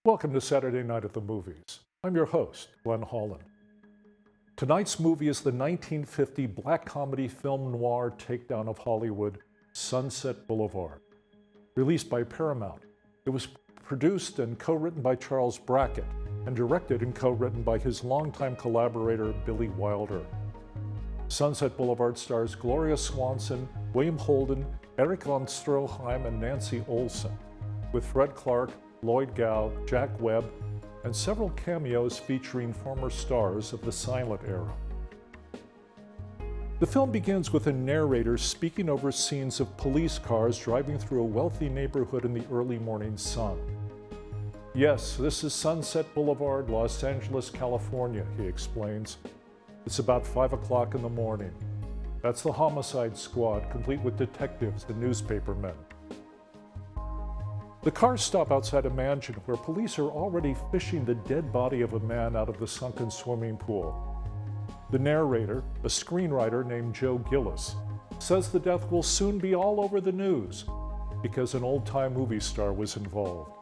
Welcome to Saturday Night at the Movies. I'm your host, Glenn Holland. Tonight's movie is the 1950 black comedy film noir takedown of Hollywood, Sunset Boulevard. Released by Paramount, it was produced and co-written by Charles Brackett and directed and co-written by his longtime collaborator, Billy Wilder. Sunset Boulevard stars Gloria Swanson, William Holden, Eric von Stroheim, and Nancy Olson, with Fred Clark, Lloyd Gow, Jack Webb, and several cameos featuring former stars of the silent era. The film begins with a narrator speaking over scenes of police cars driving through a wealthy neighborhood in the early morning sun. Yes, this is Sunset Boulevard, Los Angeles, California, he explains. It's about 5 o'clock in the morning. That's the homicide squad, complete with detectives and newspapermen. The cars stop outside a mansion where police are already fishing the dead body of a man out of the sunken swimming pool. The narrator, a screenwriter named Joe Gillis, says the death will soon be all over the news because an old-time movie star was involved.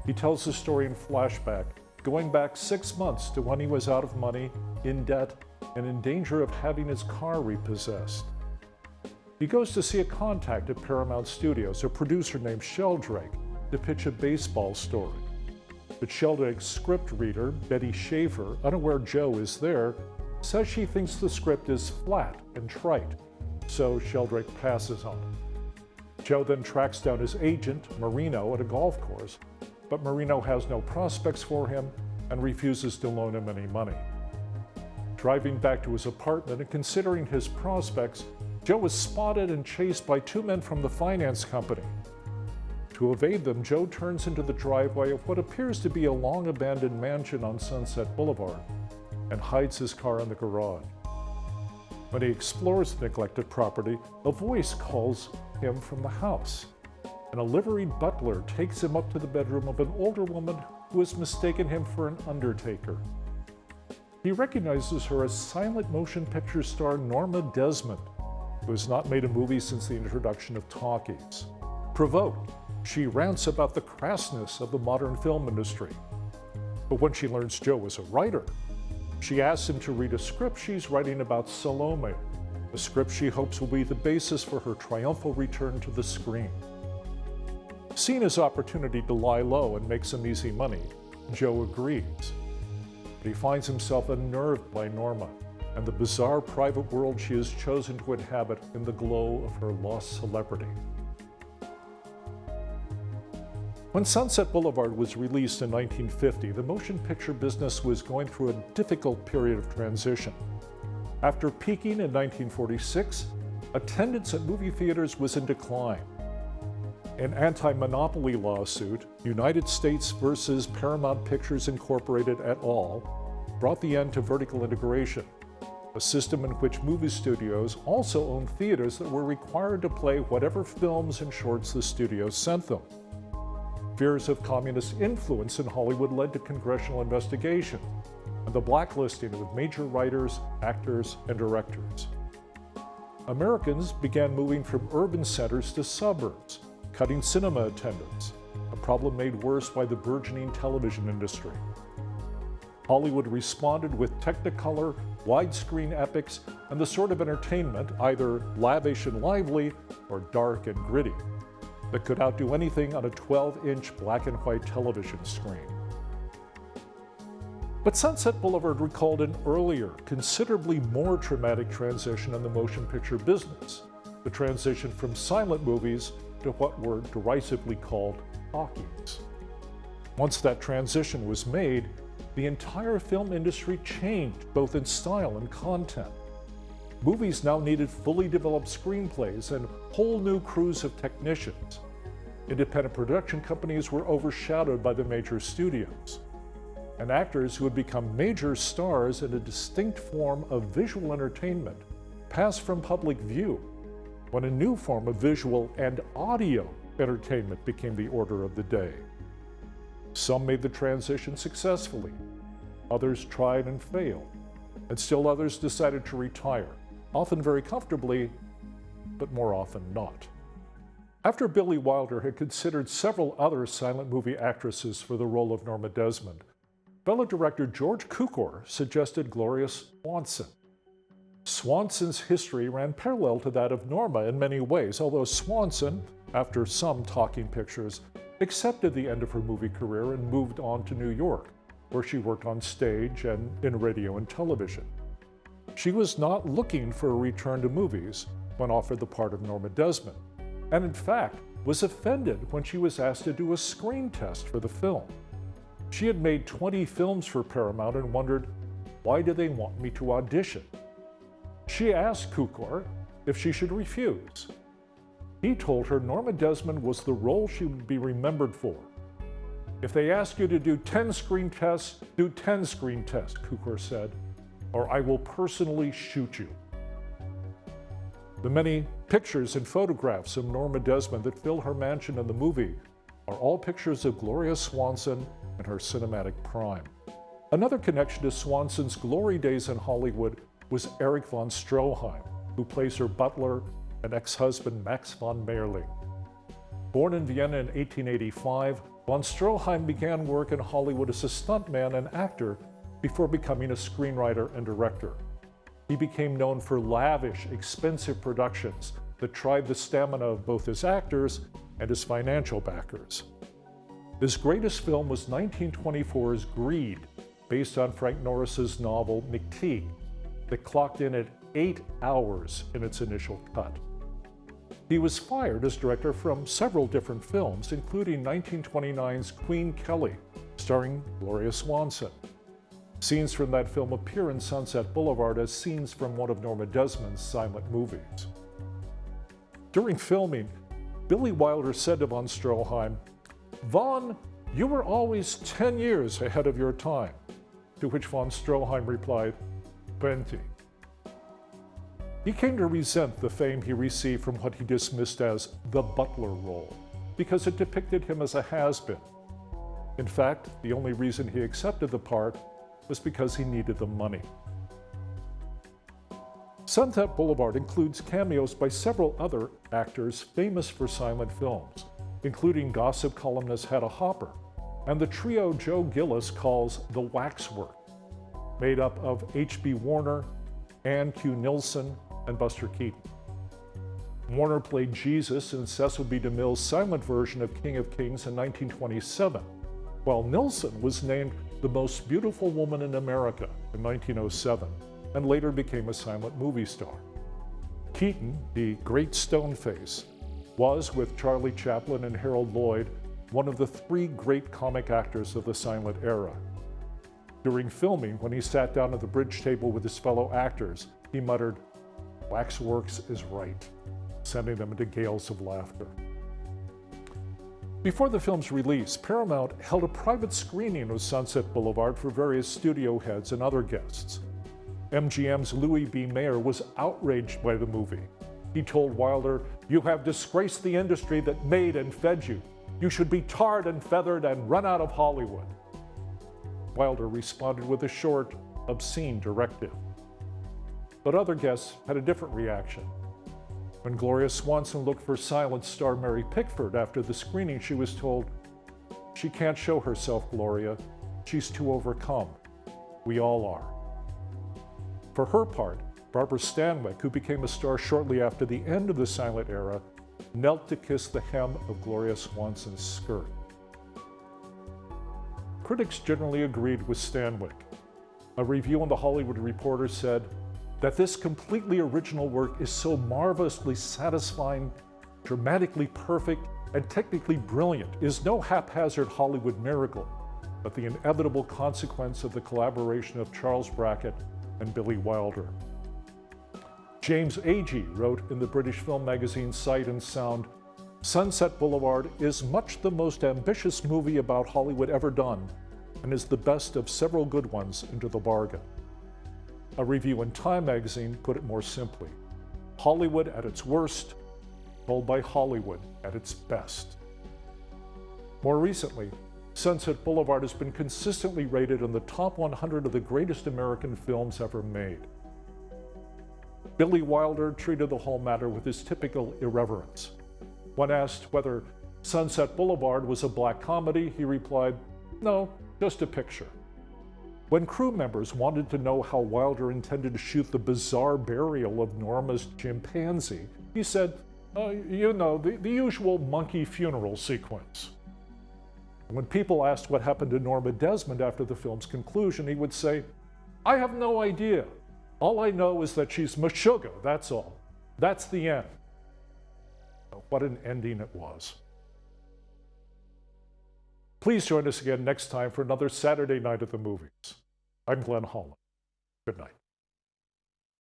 He tells the story in flashback, going back 6 months to when he was out of money, in debt, and in danger of having his car repossessed. He goes to see a contact at Paramount Studios, a producer named Sheldrake, to pitch a baseball story. But Sheldrake's script reader, Betty Schaefer, unaware Joe is there, says she thinks the script is flat and trite, so Sheldrake passes on it. Joe then tracks down his agent, Marino, at a golf course, but Marino has no prospects for him and refuses to loan him any money. Driving back to his apartment and considering his prospects, Joe was spotted and chased by two men from the finance company. To evade them, Joe turns into the driveway of what appears to be a long-abandoned mansion on Sunset Boulevard and hides his car in the garage. When he explores the neglected property, a voice calls him from the house, and a liveried butler takes him up to the bedroom of an older woman who has mistaken him for an undertaker. He recognizes her as silent motion picture star Norma Desmond, who has not made a movie since the introduction of talkies. Provoked, she rants about the crassness of the modern film industry. But when she learns Joe is a writer, she asks him to read a script she's writing about Salome, a script she hopes will be the basis for her triumphal return to the screen. Seeing his opportunity to lie low and make some easy money, Joe agrees. But he finds himself unnerved by Norma and the bizarre private world she has chosen to inhabit in the glow of her lost celebrity. When Sunset Boulevard was released in 1950, the motion picture business was going through a difficult period of transition. After peaking in 1946, attendance at movie theaters was in decline. An anti-monopoly lawsuit, United States versus Paramount Pictures Incorporated et al., brought the end to vertical integration, a system in which movie studios also owned theaters that were required to play whatever films and shorts the studios sent them. Fears of communist influence in Hollywood led to congressional investigation and the blacklisting of major writers, actors, and directors. Americans began moving from urban centers to suburbs, cutting cinema attendance, a problem made worse by the burgeoning television industry. Hollywood responded with Technicolor, widescreen epics, and the sort of entertainment, either lavish and lively or dark and gritty, that could outdo anything on a 12-inch black and white television screen. But Sunset Boulevard recalled an earlier, considerably more traumatic transition in the motion picture business, the transition from silent movies to what were derisively called talkies. Once that transition was made, the entire film industry changed both in style and content. Movies now needed fully developed screenplays and whole new crews of technicians. Independent production companies were overshadowed by the major studios. And actors who had become major stars in a distinct form of visual entertainment passed from public view when a new form of visual and audio entertainment became the order of the day. Some made the transition successfully, others tried and failed, and still others decided to retire, often very comfortably, but more often not. After Billy Wilder had considered several other silent movie actresses for the role of Norma Desmond, fellow director George Cukor suggested Gloria Swanson. Swanson's history ran parallel to that of Norma in many ways, although Swanson, after some talking pictures, accepted the end of her movie career and moved on to New York, where she worked on stage and in radio and television. She was not looking for a return to movies when offered the part of Norma Desmond, and in fact was offended when she was asked to do a screen test for the film. She had made 20 films for Paramount and wondered, why do they want me to audition? She asked Cukor if she should refuse. He told her Norma Desmond was the role she would be remembered for. If they ask you to do 10 screen tests, do 10 screen tests, Cukor said, or I will personally shoot you. The many pictures and photographs of Norma Desmond that fill her mansion in the movie are all pictures of Gloria Swanson in her cinematic prime. Another connection to Swanson's glory days in Hollywood was Erich von Stroheim, who plays her butler and ex-husband Max von Mayerling. Born in Vienna in 1885, von Stroheim began work in Hollywood as a stuntman and actor before becoming a screenwriter and director. He became known for lavish, expensive productions that tried the stamina of both his actors and his financial backers. His greatest film was 1924's Greed, based on Frank Norris's novel McTeague, that clocked in at 8 hours in its initial cut. He was fired as director from several different films, including 1929's Queen Kelly, starring Gloria Swanson. Scenes from that film appear in Sunset Boulevard as scenes from one of Norma Desmond's silent movies. During filming, Billy Wilder said to von Stroheim, "Von, you were always 10 years ahead of your time," to which von Stroheim replied, 20. He came to resent the fame he received from what he dismissed as the butler role, because it depicted him as a has-been. In fact, the only reason he accepted the part was because he needed the money. Sunset Boulevard includes cameos by several other actors famous for silent films, including gossip columnist Hedda Hopper and the trio Joe Gillis calls the Waxwork, made up of H.B. Warner, Ann Q. Nilsson, and Buster Keaton. Warner played Jesus in Cecil B. DeMille's silent version of King of Kings in 1927, while Nilsson was named the most beautiful woman in America in 1907 and later became a silent movie star. Keaton, the great stone face, was, with Charlie Chaplin and Harold Lloyd, one of the three great comic actors of the silent era. During filming, when he sat down at the bridge table with his fellow actors, he muttered, "Waxworks is right," sending them into gales of laughter. Before the film's release, Paramount held a private screening of Sunset Boulevard for various studio heads and other guests. MGM's Louis B. Mayer was outraged by the movie. He told Wilder, "You have disgraced the industry that made and fed you. You should be tarred and feathered and run out of Hollywood." Wilder responded with a short, obscene directive. But other guests had a different reaction. When Gloria Swanson looked for silent star Mary Pickford after the screening, she was told, "She can't show herself, Gloria. She's too overcome. We all are." For her part, Barbara Stanwyck, who became a star shortly after the end of the silent era, knelt to kiss the hem of Gloria Swanson's skirt. Critics generally agreed with Stanwyck. A review in The Hollywood Reporter said that this completely original work is so marvelously satisfying, dramatically perfect, and technically brilliant, is no haphazard Hollywood miracle, but the inevitable consequence of the collaboration of Charles Brackett and Billy Wilder. James Agee wrote in the British film magazine Sight and Sound, "Sunset Boulevard is much the most ambitious movie about Hollywood ever done, and is the best of several good ones into the bargain." A review in Time magazine put it more simply, "Hollywood at its worst, told by Hollywood at its best." More recently, Sunset Boulevard has been consistently rated in the top 100 of the greatest American films ever made. Billy Wilder treated the whole matter with his typical irreverence. When asked whether Sunset Boulevard was a black comedy, he replied, "No, just a picture." When crew members wanted to know how Wilder intended to shoot the bizarre burial of Norma's chimpanzee, he said, the usual monkey funeral sequence. When people asked what happened to Norma Desmond after the film's conclusion, he would say, "I have no idea. All I know is that she's Meshuggah, that's all. That's the end." What an ending it was. Please join us again next time for another Saturday Night at the Movies. I'm Glenn Holland. Good night.